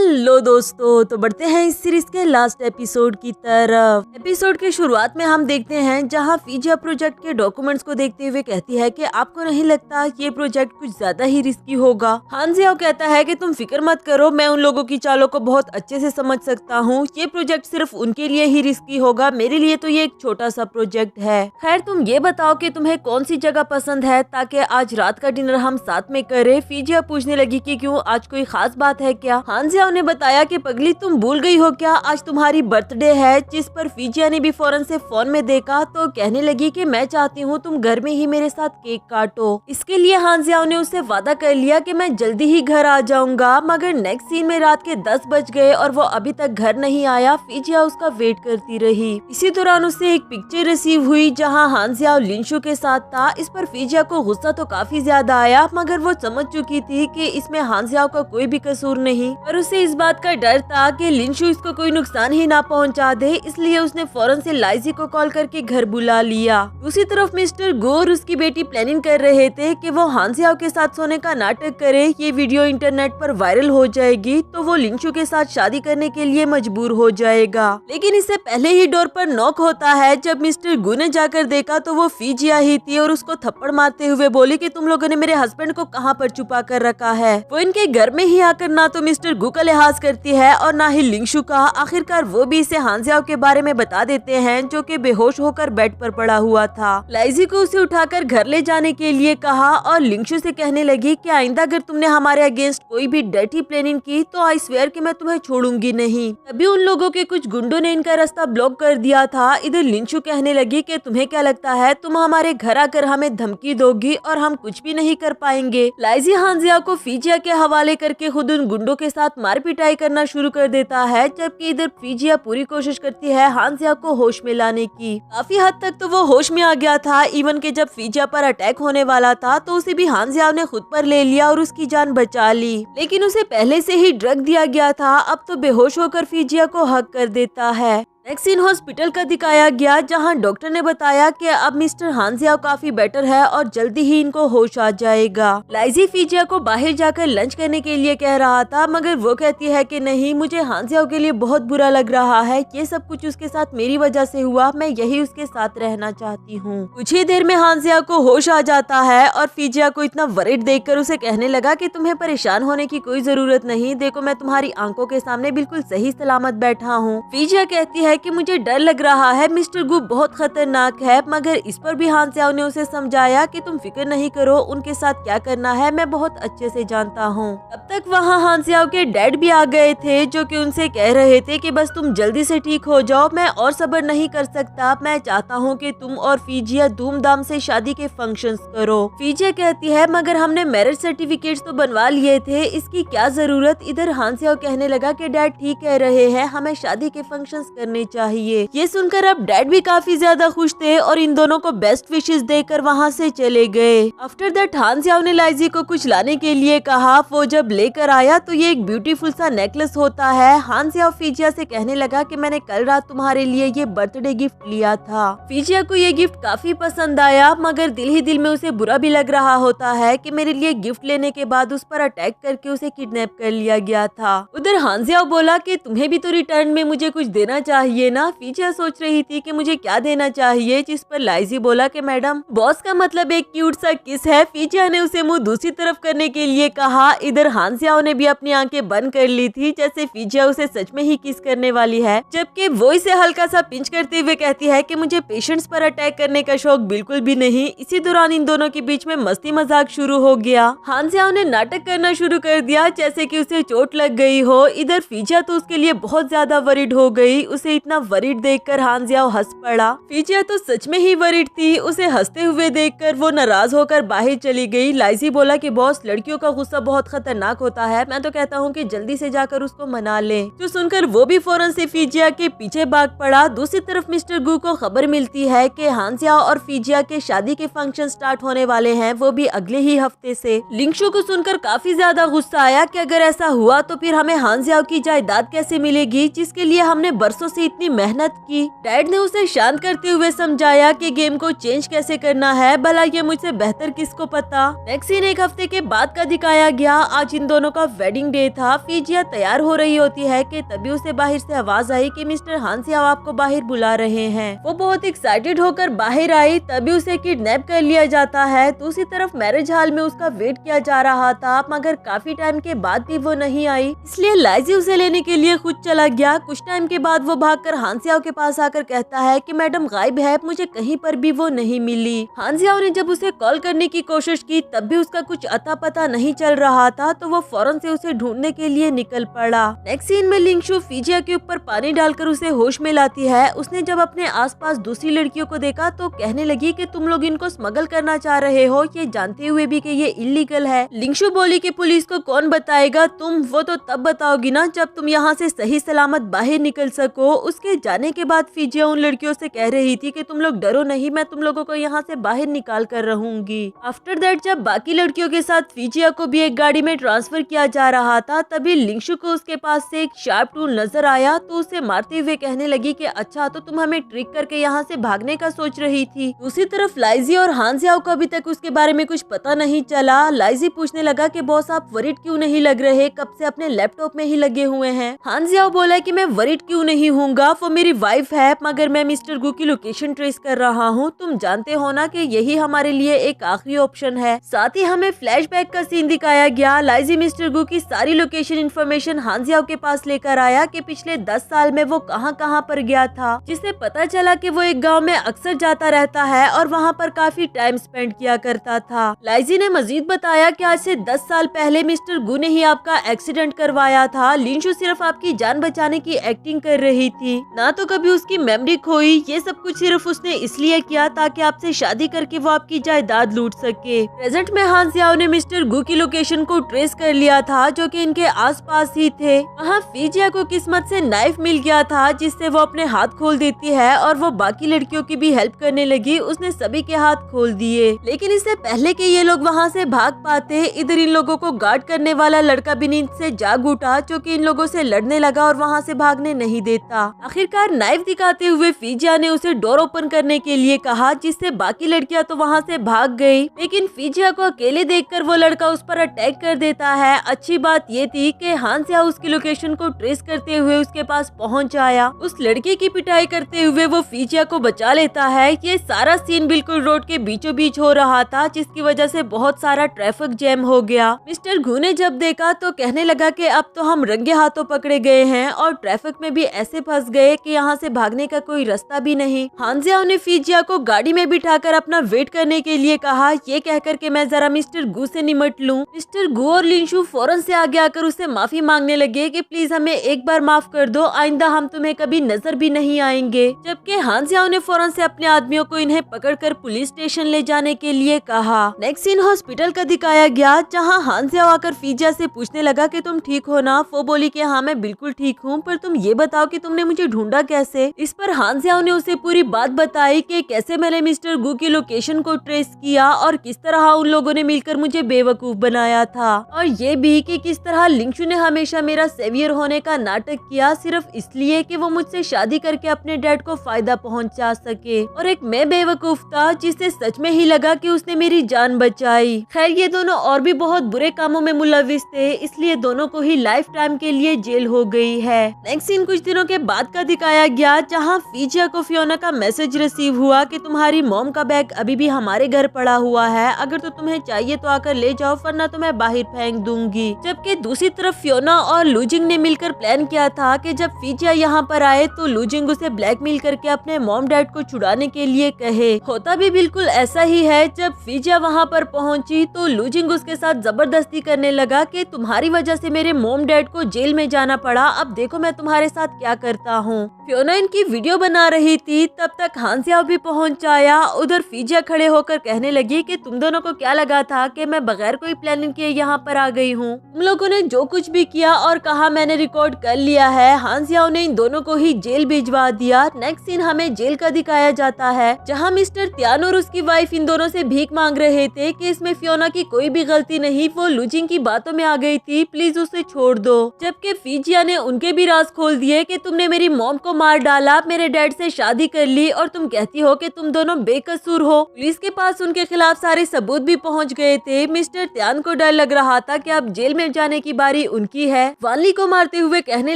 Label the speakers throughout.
Speaker 1: Hello दोस्तों, तो बढ़ते हैं इस सीरीज के लास्ट एपिसोड की तरफ। एपिसोड के शुरुआत में हम देखते हैं जहां फीजिया प्रोजेक्ट के डॉक्यूमेंट्स को देखते हुए कहती है कि आपको नहीं लगता ये प्रोजेक्ट कुछ ज्यादा ही रिस्की होगा। हान जियाओ कहता है कि तुम फिक्र मत करो, मैं उन लोगों की चालों को बहुत अच्छे से समझ सकता हूँ। ये प्रोजेक्ट सिर्फ उनके लिए ही रिस्की होगा, मेरे लिए तो ये एक छोटा सा प्रोजेक्ट है। खैर तुम ये बताओ कि तुम्हें कौन सी जगह पसंद है ताकि आज रात का डिनर हम साथ में करें। फीजिया पूछने लगी कि क्यों, आज कोई खास बात है क्या। हान जियाओ ने बताया कि पगली तुम भूल गई हो क्या, आज तुम्हारी बर्थडे है। जिस पर फीजिया ने भी फौरन से फोन में देखा तो कहने लगी कि मैं चाहती हूँ तुम घर में ही मेरे साथ केक काटो। इसके लिए हान जियाओ ने उससे वादा कर लिया कि मैं जल्दी ही घर आ जाऊंगा। मगर नेक्स्ट सीन में रात के 10 बज गए और वो अभी तक घर नहीं आया। फीजिया उसका वेट करती रही। इसी दौरान उससे एक पिक्चर रिसीव हुई जहाँ हान जियाओ लिंशु के साथ था। इस पर फीजिया को गुस्सा तो काफी ज्यादा आया, मगर वो समझ चुकी थी कि इसमें हान जियाओ का कोई भी कसूर नहीं, पर उसे इस बात का डर था कि लिंशु इसको कोई नुकसान ही ना पहुंचा दे। इसलिए उसने फौरन से लाइजी को कॉल करके घर बुला लिया। दूसरी तरफ मिस्टर गो और उसकी बेटी प्लानिंग कर रहे थे कि वो हान जियाओ के साथ सोने का नाटक करे। ये वीडियो इंटरनेट पर वायरल हो जाएगी तो वो लिंशु के साथ शादी करने के लिए मजबूर हो जाएगा। लेकिन इससे पहले ही डोर पर नॉक होता है। जब मिस्टर गु ने जाकर देखा तो वो फीजिया ही थी और उसको थप्पड़ मारते हुए बोली कि तुम लोगों ने मेरे हस्बैंड को कहाँ पर छुपा कर रखा है। वो इनके घर में ही आकर ना तो मिस्टर गु का लिहाज करती है और ना ही लिंशु का। आखिरकार वो भी इसे हान जियाओ के बारे में बता देते हैं जो कि बेहोश होकर बेड पर पड़ा हुआ था। लाइजी को उसे उठाकर घर ले जाने के लिए कहा और लिंशु से कहने लगी कि आइंदा अगर तुमने हमारे अगेंस्ट कोई भी डर्टी प्लानिंग की तो आई स्वेयर कि मैं तुम्हें छोड़ूंगी नहीं। तभी उन लोगों के कुछ गुंडों ने इनका रास्ता ब्लॉक कर दिया था। इधर लिंशु कहने लगी कि तुम्हें क्या लगता है तुम हमारे घर आकर हमें धमकी दोगी और हम कुछ भी नहीं कर पाएंगे। लाइजी हान जियाओ को फीजिया के हवाले करके खुद उन गुंडों के साथ मार पिटाई करना शुरू कर देता है, जबकि इधर फीजिया पूरी कोशिश करती है हान जियाओ को होश में लाने की। काफी हद तक तो वो होश में आ गया था। इवन के जब फीजिया पर अटैक होने वाला था तो उसे भी हान जियाओ ने खुद पर ले लिया और उसकी जान बचा ली। लेकिन उसे पहले से ही ड्रग दिया गया था। अब तो बेहोश होकर फीजिया को हक कर देता है। नेक्स्ट सीन हॉस्पिटल का दिखाया गया जहां डॉक्टर ने बताया कि अब मिस्टर हान जियाओ काफी बेटर है और जल्दी ही इनको होश आ जाएगा। लाइजी फीजिया को बाहर जाकर लंच करने के लिए कह रहा था, मगर वो कहती है कि नहीं, मुझे हान जियाओ के लिए बहुत बुरा लग रहा है। ये सब कुछ उसके साथ मेरी वजह से हुआ, मैं यही उसके साथ रहना चाहती हूँ। कुछ ही देर में हान जियाओ को होश आ जाता है और फीजिया को इतना वरीड देखकर उसे कहने लगा कि तुम्हें परेशान होने की कोई जरूरत नहीं, देखो मैं तुम्हारी आंखों के सामने बिल्कुल सही सलामत बैठा हूँ। फीजिया कहती है कि मुझे डर लग रहा है, मिस्टर गु बहुत खतरनाक है। मगर इस पर भी हान जियाओ ने उसे समझाया कि तुम फिक्र नहीं करो, उनके साथ क्या करना है मैं बहुत अच्छे से जानता हूँ। तब तक वहाँ हान जियाओ के डैड भी आ गए थे जो कि उनसे कह रहे थे कि बस तुम जल्दी से ठीक हो जाओ, मैं और सब्र नहीं कर सकता। मैं चाहता हूँ कि तुम और फीजिया धूमधाम से शादी के फंक्शंस करो। फीजिया कहती है मगर हमने मैरिज सर्टिफिकेट्स तो बनवा लिए थे, इसकी क्या जरूरत। इधर हान जियाओ कहने लगा कि डैड ठीक कह रहे हैं, हमें शादी के फंक्शंस करने चाहिए। ये सुनकर अब डैड भी काफी ज्यादा खुश थे और इन दोनों को बेस्ट विशेस देकर वहाँ से चले गए। आफ्टर दैट हान जियाओ ने लाइजी को कुछ लाने के लिए कहा। वो जब लेकर आया तो ये एक ब्यूटीफुल सा नेकलेस होता है। हान जियाओ फीजिया से कहने लगा कि मैंने कल रात तुम्हारे लिए ये बर्थडे गिफ्ट लिया था। फीजिया को ये गिफ्ट काफी पसंद आया, मगर दिल ही दिल में उसे बुरा भी लग रहा होता है कि मेरे लिए गिफ्ट लेने के बाद उस पर अटैक करके उसे किडनैप कर लिया गया था। उधर हान जियाओ बोला कि तुम्हें भी तो रिटर्न में मुझे कुछ देना चाहिए ना। फीजिया सोच रही थी कि मुझे क्या देना चाहिए, जिस पर लाइजी बोला कि मैडम बॉस का मतलब एक क्यूट सा किस है। फीजिया ने उसे मुंह दूसरी तरफ करने के लिए कहा। इधर हान जियाओ ने भी अपनी आंखें बंद कर ली थी, जैसे फीजिया उसे सच में ही किस करने वाली है, जबकि वो इसे हल्का सा पिंच करते हुए कहती है कि मुझे पेशेंट्स पर अटैक करने का शौक बिल्कुल भी नहीं। इसी दौरान इन दोनों के बीच में मस्ती मजाक शुरू हो गया। हान जियाओ ने नाटक करना शुरू कर दिया जैसे कि उसे चोट लग गई हो। इधर फीजिया तो उसके लिए बहुत ज्यादा वरीड हो गई। उसे इतना वरीड देखकर हान जियाओ हंस पड़ा। फीजिया तो सच में ही वरीड थी। उसे हंसते हुए देखकर वो नाराज होकर बाहर चली गई। लाइजी बोला कि बॉस लड़कियों का गुस्सा बहुत खतरनाक होता है, मैं तो कहता हूँ कि जल्दी से जाकर उसको मना ले। जो सुनकर वो भी फौरन से फीजिया के पीछे भाग पड़ा। दूसरी तरफ मिस्टर गु को खबर मिलती है कि हान जियाओ और फीजिया के शादी के फंक्शन स्टार्ट होने वाले हैं, वो भी अगले ही हफ्ते से। लिंशु को सुनकर काफी ज्यादा गुस्सा आया कि अगर ऐसा हुआ तो फिर हमें हान जियाओ की जायदाद कैसे मिलेगी, जिसके लिए हमने बरसों से इतनी मेहनत की। डैड ने उसे शांत करते हुए समझाया कि गेम को चेंज कैसे करना है, भला ये मुझसे बेहतर किसको पता। नेक्स्ट सीन एक हफ्ते के बाद का दिखाया गया। आज इन दोनों का वेडिंग डे था। फीजिया तैयार हो रही होती है कि तभी उसे बाहर से आवाज आई कि मिस्टर हांसियाओ आपको बाहर बुला रहे हैं। वो बहुत एक्साइटेड होकर बाहर आई, तभी उसे किडनैप कर लिया जाता है। दूसरी तरफ मैरिज हॉल में उसका वेट किया जा रहा था, मगर काफी टाइम के बाद भी वो नहीं आई, इसलिए लाइजी उसे लेने के लिए खुद चला गया। कुछ टाइम के बाद वो भागकर हांसियाओ के पास आकर कहता है कि मैडम गायब है, मुझे कहीं पर भी वो नहीं मिली। हांसियाओ ने जब उसे कॉल करने की कोशिश की तब भी उसका कुछ अता पता नहीं चल रहा था, तो वो फौरन से उसे ढूंढने के लिए निकल पड़ा। नेक्स्ट सीन में लिंगशु फीजिया के ऊपर पानी डालकर उसे होश में लाती है। उसने जब अपने आसपास दूसरी लड़कियों को देखा तो कहने लगी कि तुम लोग इनको स्मगल करना चाह रहे हो, ये जानते हुए भी कि ये इलीगल है। लिंगशु बोली कि पुलिस को कौन बताएगा, तुम वो तो तब बताओगी ना जब तुम यहाँ से सही सलामत बाहर निकल सको। उसके जाने के बाद फीजिया उन लड़कियों से कह रही थी कि तुम लोग डरो नहीं, मैं तुम लोगों को यहाँ से बाहर निकाल कर रहूंगी। आफ्टर दैट जब बाकी लड़कियों के साथ फीजिया को भी एक गाड़ी में ट्रांसफर किया जा रहा था, तभी लिंगशु को उसके पास से एक शार्प टूल नजर आया, तो उसे मारते हुए कहने लगी कि अच्छा तो तुम हमें ट्रिक करके यहाँ से भागने का सोच रही थी। दूसरी तरफ लाइजी और हांसियाओ को अभी तक उसके बारे में कुछ पता नहीं चला। लाइजी पूछने लगा कि बॉस आप वरीड क्यों नहीं लग रहे, कब से अपने लैपटॉप में ही लगे हुए हैं। हांसियाओ बोला कि मैं वरीड क्यों नहीं हूँगा, वो मेरी वाइफ है, मगर मैं मिस्टर गू की लोकेशन ट्रेस कर रहा हूँ। तुम जानते हो ना कि यही हमारे लिए एक आखिरी ऑप्शन है। साथ ही हमें फ्लैशबैक का सीन दिखाया गया। लाइजी मिस्टर गू की सारी लोकेशन इन्फॉर्मेशन हांसियाओ के पास लेकर आया कि पिछले 10 साल में वो कहां कहां पर गया था, जिससे पता चला कि वो एक गांव में अक्सर जाता रहता है और वहां पर काफी टाइम स्पेंड किया करता था। लाइजी ने मजीद बताया कि आज से 10 साल पहले मिस्टर गू ने ही आपका एक्सीडेंट करवाया था। लिंशु सिर्फ आपकी जान बचाने की एक्टिंग कर रही थी, ना तो कभी उसकी मेमोरी खोई। ये सब कुछ सिर्फ उसने इसलिए किया ताकि आपसे शादी करके वो आपकी जायदाद लूट सके। प्रेजेंट में हांसियाओ ने मिस्टर गू की लोकेशन को ट्रेस कर लिया था, जो कि इनके आसपास ही थे। वहाँ फीजिया को किस्मत से नाइफ मिल गया था, जिससे वो अपने हाथ खोल देती है और वो बाकी लड़कियों की भी हेल्प करने लगी। उसने सभी के हाथ खोल दिए, लेकिन इससे पहले कि ये लोग वहाँ से भाग पाते, इधर इन लोगों को गार्ड करने वाला लड़का भी नींद से जाग उठा, जो कि इन लोगों से लड़ने लगा और वहाँ से भागने नहीं देता। आखिरकार नाइफ दिखाते हुए फीजिया ने उसे डोर ओपन करने के लिए कहा, जिससे बाकी लड़कियां तो वहाँ से भाग गई, लेकिन फीजिया को अकेले देखकर वो लड़का उस पर अटैक कर देता है। अच्छी बात ये थी कि हांसियाओ उसकी लोकेशन को ट्रेस करते हुए उसके पास पहुँच आया। उस लड़के की पिटाई करते हुए वो फीजिया को बचा लेता है। ये सारा सीन बिल्कुल रोड के बीचों बीच हो रहा था, जिसकी वजह से बहुत सारा ट्रैफिक जैम हो गया। मिस्टर गू ने जब देखा तो कहने लगा कि अब तो हम रंगे हाथों पकड़े गए हैं और ट्रैफिक में भी ऐसे फंस गए कि यहाँ से भागने का कोई रास्ता भी नहीं। हांसियाओ ने फीजिया को गाड़ी में बिठाकर अपना वेट करने के लिए कहा, ये कहकर कि मैं जरा मिस्टर गू से निमट लूं। मिस्टर गू और लिंशु फौरन से आगे आकर उससे माफी मांगने लगे कि प्लीज हमें एक बार माफ कर दो, आइंदा हम तुम्हें कभी नजर भी नहीं आएंगे। जबकि हांसियाओ ने फौरन से अपने आदमियों को इन्हें पकड़कर पुलिस स्टेशन ले जाने के लिए कहा। नेक्स्ट सीन हॉस्पिटल का दिखाया गया, जहाँ हांसियाओ आकर फीजिया से पूछने लगा कि तुम ठीक हो ना। वो बोली कि हाँ मैं बिल्कुल ठीक हूँ, पर तुम ये बताओ कि तुमने मुझे ढूंढा कैसे। इस पर हांसियाओ ने उसे पूरी बात बताई कि कैसे मैंने मिस्टर गू की लोकेशन को ट्रेस किया और किस तरह उन लोगों ने मिलकर मुझे बेवकूफ बनाया था, और ये भी कि किस तरह लिंगशु ने हमेशा मेरा सेवियर होने का नाटक किया, सिर्फ इसलिए कि वो मुझसे शादी करके अपने डैड को फायदा पहुंचा सके, और एक मैं बेवकूफ था जिससे सच में ही लगा कि उसने मेरी जान बचाई। खैर ये दोनों और भी बहुत बुरे कामों में मुलविस थे, इसलिए दोनों को ही लाइफ टाइम के लिए जेल हो गई है। नेक्स्ट सीन कुछ दिनों के बाद का दिखाया गया, जहाँ फीजिया को फियोना का मैसेज रिसीव हुआ कि तुम्हारी मॉम का बैग अभी भी हमारे घर पड़ा हुआ है, अगर तो तुम्हें चाहिए तो आकर ले जाओ, वरना तो मैं बाहर फेंक दूंगी। जबकि दूसरी तरफ फियोना और लूजिंग ने मिलकर प्लान किया था कि जब फीजिया यहाँ पर आए तो लूजिंग उसे ब्लैकमेल करके अपने मॉम डैड को छुड़ाने के लिए कहे। होता भी बिल्कुल ऐसा ही है। जब फीजिया वहाँ पर पहुँची तो लूजिंग उसके साथ जबरदस्ती करने लगा कि तुम्हारी वजह से मेरे मॉम डैड को जेल में जाना पड़ा, अब देखो मैं तुम्हारे साथ क्या करता हूँ। फियोना इनकी वीडियो बना रही थी, तब तक हांसियाओ भी पहुँच आया। उधर फीजिया खड़े होकर कहने लगी कि तुम दोनों को क्या लगा था कि मैं बगैर कोई प्लानिंग किए यहाँ पर आ गई हूँ। तुम लोगों ने जो कुछ भी किया और कहा मैंने रिकॉर्ड कर लिया है। हांसियाओ ने इन दोनों को ही जेल भिजवा दिया। नेक्स्ट सीन हमें जेल का दिखाया जाता है, जहाँ मिस्टर त्यान और उसकी वाइफ इन दोनों से भीख मांग रहे थे कि इसमें फियोना की कोई भी गलती नहीं, वो लूजिंग की बातों में आ गई थी, प्लीज उसे छोड़ दो। जबकि फीजिया ने उनके भी राज खोल दिए कि तुमने मेरी मेरी मॉम को मार डाला, मेरे डैड से शादी कर ली और तुम कहती हो कि तुम दोनों बेकसूर हो। पुलिस के पास उनके खिलाफ सारे सबूत भी पहुंच गए थे। मिस्टर त्यान को डर लग रहा था कि अब जेल में जाने की बारी उनकी है। वान ली को मारते हुए कहने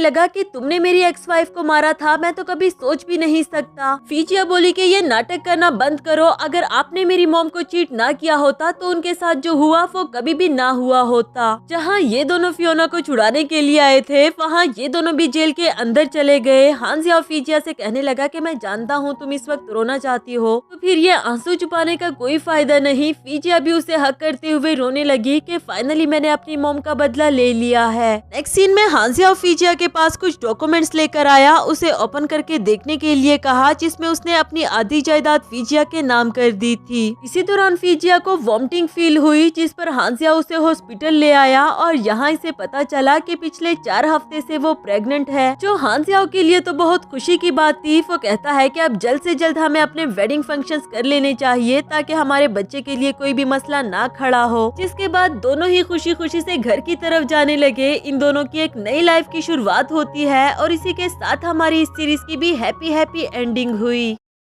Speaker 1: लगा कि तुमने मेरी एक्स वाइफ को मारा था, मैं तो कभी सोच भी नहीं सकता। फीजिया बोली कि ये नाटक करना बंद करो, अगर आपने मेरी मॉम को चीट ना किया होता तो उनके साथ जो हुआ वो कभी भी ना हुआ होता। जहाँ ये दोनों फियोना को छुड़ाने के लिए आए थे, वहाँ ये दोनों भी जेल के अंदर चले गए। हांजिया फीजिया से कहने लगा कि मैं जानता हूँ तुम इस वक्त रोना चाहती हो, तो फिर ये आंसू छुपाने का कोई फायदा नहीं। फीजिया भी उसे हक करते हुए रोने लगी कि फाइनली मैंने अपनी मॉम का बदला ले लिया है। नेक्स्ट सीन में हांजिया फीजिया के पास कुछ डॉक्यूमेंट्स लेकर आया, उसे ओपन करके देखने के लिए कहा, जिसमें उसने अपनी आधी जायदाद फीजिया के नाम कर दी थी। इसी दौरान फीजिया को वॉमिटिंग फील हुई, जिस पर हांजिया उसे हॉस्पिटल ले आया और यहाँ इसे पता चला कि पिछले 4 हफ्ते से वो प्रेग्नेंट है, जो हांजिया के लिए तो बहुत खुशी की बात थी। वो कहता है कि अब जल्द से जल्द हमें अपने वेडिंग फंक्शंस कर लेने चाहिए ताकि हमारे बच्चे के लिए कोई भी मसला ना खड़ा हो। जिसके बाद दोनों ही खुशी खुशी से घर की तरफ जाने लगे। इन दोनों की एक नई लाइफ की शुरुआत होती है और इसी के साथ हमारी इस सीरीज की भी हैप्पी एंडिंग हुई।